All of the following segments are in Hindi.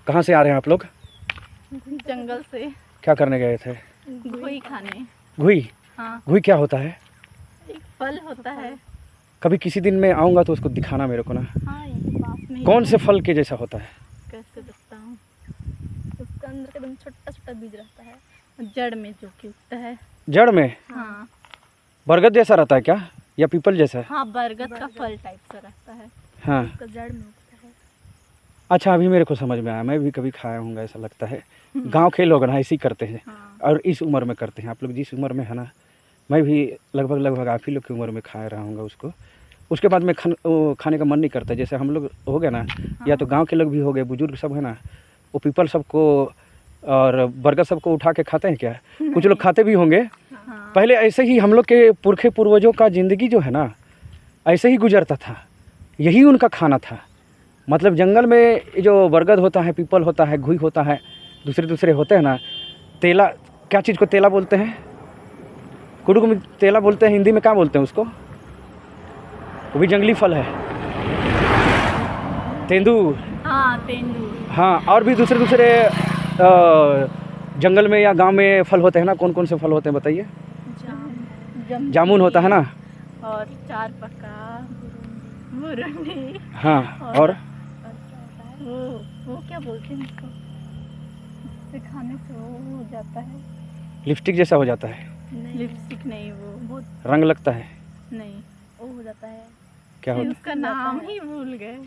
कहाँ से आ रहे हैं आप लोग? जंगल से। क्या करने गए थे? घुई खाने। घुई? हाँ, घुई क्या होता है? एक फल होता है। कभी किसी दिन मैं आऊँगा तो उसको दिखाना मेरे को ना। हाँ, ये पास में ही कौन है। से फल के जैसा होता है? कैसे बताऊँ? उसका अंदर एकदम छोटा छोटा बीज रहता है, जड़ में जो कि उगता है। जड़ में? हाँ बरगद जैसा रहता है क्या, या पीपल जैसा है? हाँ, बरगद का फल टाइप सा रहता है। हाँ। उसका जड़ में उगता है। अच्छा, अभी मेरे को समझ में आया, मैं भी कभी खाया हूँगा ऐसा लगता है। गांव के लोग ना ऐसे ही करते हैं। हाँ। और इस उम्र में करते हैं। आप लोग जिस उम्र में है ना, मैं भी लगभग आप ही लोग की उम्र में खा रहा हूँगा उसको। उसके बाद में खाने का मन नहीं करता। जैसे हम लोग हो गए ना, हाँ। या तो गांव के लोग भी हो गए, बुजुर्ग सब है ना, वो पीपल सबको और बरगद सबको उठा के खाते हैं क्या? कुछ लोग खाते भी होंगे। हाँ। पहले ऐसे ही हम लोग के पुरखे पूर्वजों का ज़िंदगी जो है ना, ऐसे ही गुजरता था। यही उनका खाना था। मतलब जंगल में जो बरगद होता है, पीपल होता है, घुई होता है, दूसरे होते हैं ना। तेला, क्या चीज़ को तेला बोलते हैं? कुडुक में तेला बोलते हैं, हिंदी में क्या बोलते हैं उसको? वो भी जंगली फल है। तेंदू। हाँ, तेंदू। हाँ, और भी दूसरे जंगल में या गांव में फल होते हैं ना। कौन कौन से फल होते हैं बताइए? जामुन होता है ना। और चार पका, बुरुंडी। हाँ, और वो क्या बोलते हैं उसको? जिससे खाने से वो हो जाता है। लिपस्टिक जैसा हो जाता है। लिपस्टिक नहीं, वो बहुत रंग लगता है। नहीं, वो हो जाता है। क्या होता है? उसका नाम ही भूल गए।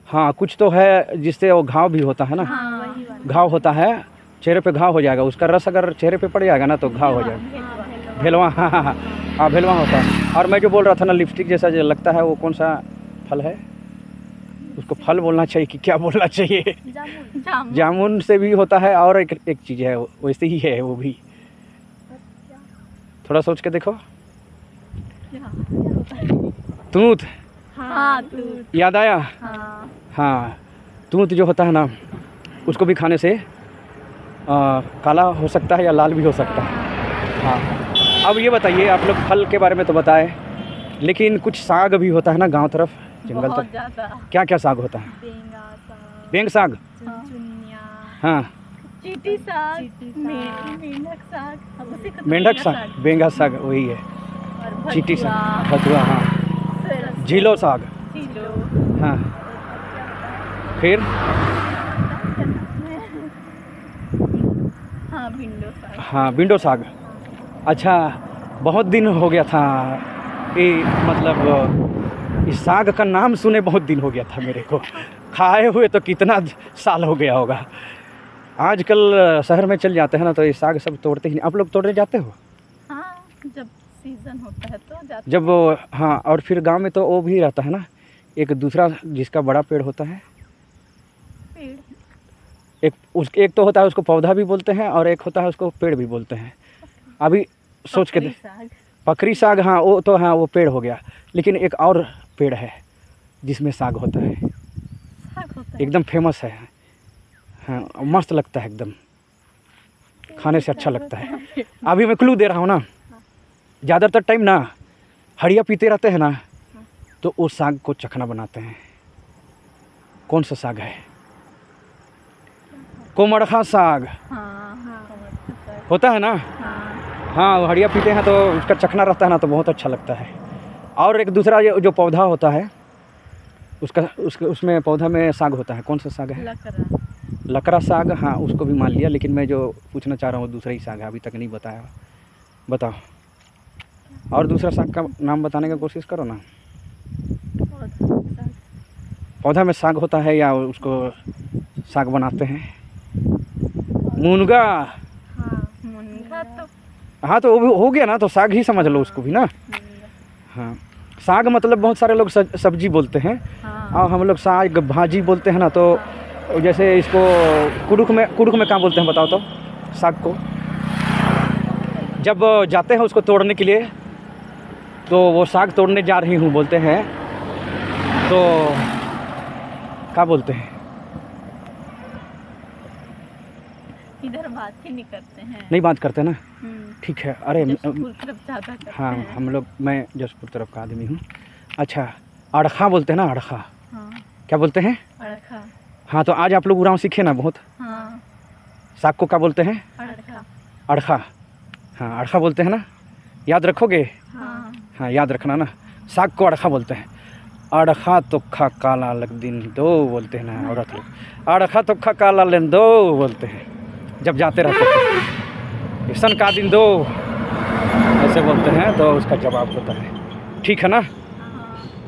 हाँ, कुछ तो है जिससे वो घाव भी होता है ना। हाँ, वही वाला। घाव होता है, चेहरे पे घाव हो जाएगा। उसका रस अगर चेहरे पे पड़ जाएगा ना तो घाव हो जाएगा। भेलवा। हाँ, भेलवा होता है। और मैं जो बोल रहा था ना, लिपस्टिक जैसा जो लगता है, वो कौन सा फल है? उसको फल बोलना चाहिए कि क्या बोलना चाहिए? जामुन। जामुन से भी होता है। और एक चीज़ है, वैसे ही है वो भी। थोड़ा सोच के देखो। तूत। हाँ, तूत। याद आया? हाँ। हाँ, तूत जो होता है ना, उसको भी खाने से काला हो सकता है या लाल भी हो सकता है। हाँ, अब ये बताइए, आप लोग फल के बारे में तो बताए, लेकिन कुछ साग भी होता है ना गांव तरफ, जंगल बहुत तरफ। ज़्यादा। क्या क्या साग होता है? बेंगा साग, बेंग साग। चुनचुनिया, हाँ, चीटी साग, मेंढक साग, मेंढक साग, बेंगा साग वही है। और चीटी भथुआ, साग, भथुआ। हाँ, झीलो साग। चीलो। हाँ, फिर हाँ, भिंडो साग। हाँ, बिंडो साग। अच्छा, बहुत दिन हो गया था ये, मतलब इस साग का नाम सुने बहुत दिन हो गया था मेरे को। खाए हुए तो कितना साल हो गया होगा। आजकल शहर में चल जाते हैं ना, तो ये साग सब तोड़ते ही नहीं। आप लोग तोड़ने जाते हो? हाँ, जब सीजन होता है तो जाते जब हाँ, और फिर गांव में तो वो भी रहता है ना, एक दूसरा जिसका बड़ा पेड़ होता है। पेड़। एक तो होता है उसको पौधा भी बोलते हैं, और एक होता है उसको पेड़ भी बोलते हैं। अभी सोच के पकड़ी साग। पकड़ी साग। हाँ, वो तो हाँ, वो पेड़ हो गया। लेकिन एक और पेड़ है जिसमें साग होता है, साग होता है। एकदम फेमस है। हाँ, मस्त लगता है एकदम, खाने से अच्छा लगता है। अभी मैं क्लू दे रहा हूँ ना, ज़्यादातर टाइम ना हड़िया पीते रहते हैं ना, तो उस साग को चखना बनाते हैं। कौन सा साग है? कोमड़खा साग हाँ, हाँ, होता है ना। हाँ। हाँ, वो हड़िया पीते हैं तो उसका चखना रहता है ना, तो बहुत अच्छा लगता है। और एक दूसरा जो पौधा होता है, उसमें पौधा में साग होता है। कौन सा साग है? लकड़ा। लकड़ा साग। हाँ, उसको भी मान लिया, लेकिन मैं जो पूछना चाह रहा हूँ वो दूसरा ही साग है, अभी तक नहीं बताया। बताओ, और दूसरा साग का नाम बताने का कोशिश करो ना। पौधा में साग होता है या उसको साग बनाते हैं? मुनगा। हाँ, मुनगा तो हाँ, तो वो भी हो गया ना, तो साग ही समझ लो उसको भी ना। हाँ, साग मतलब बहुत सारे लोग सब्जी बोलते हैं। हाँ। और हम लोग साग भाजी बोलते हैं ना। तो जैसे इसको कुडुक में क्या बोलते हैं बताओ तो? साग को जब जाते हैं उसको तोड़ने के लिए, तो वो साग तोड़ने जा रही हूँ बोलते हैं, तो क्या बोलते हैं? इधर बात ही नहीं करते हैं। नहीं बात करते ना। ठीक है। अरे जशपुर तरफ ज़्यादा करते हाँ, हैं। हम लोग, मैं जशपुर तरफ का आदमी हूँ। अच्छा, अड़खा बोलते हैं ना, अड़खा। हाँ। क्या बोलते हैं? अड़खा। हाँ, तो आज आप लोग उरांव सीखे ना बहुत। हाँ, साग को क्या बोलते हैं? अड़का। अड़खा। हाँ, अड़खा बोलते हैं ना, याद रखोगे? हाँ, हाँ, याद रखना ना, साग को अड़खा बोलते हैं। अड़खा तुक्खा काला लग दिन दो बोलते हैं ना औरत लोग, अड़खा तुक्खा काला लेन दो बोलते हैं जब जाते रहते हैं। सन का दिन दो ऐसे बोलते हैं, तो उसका जवाब होता है। ठीक है ना?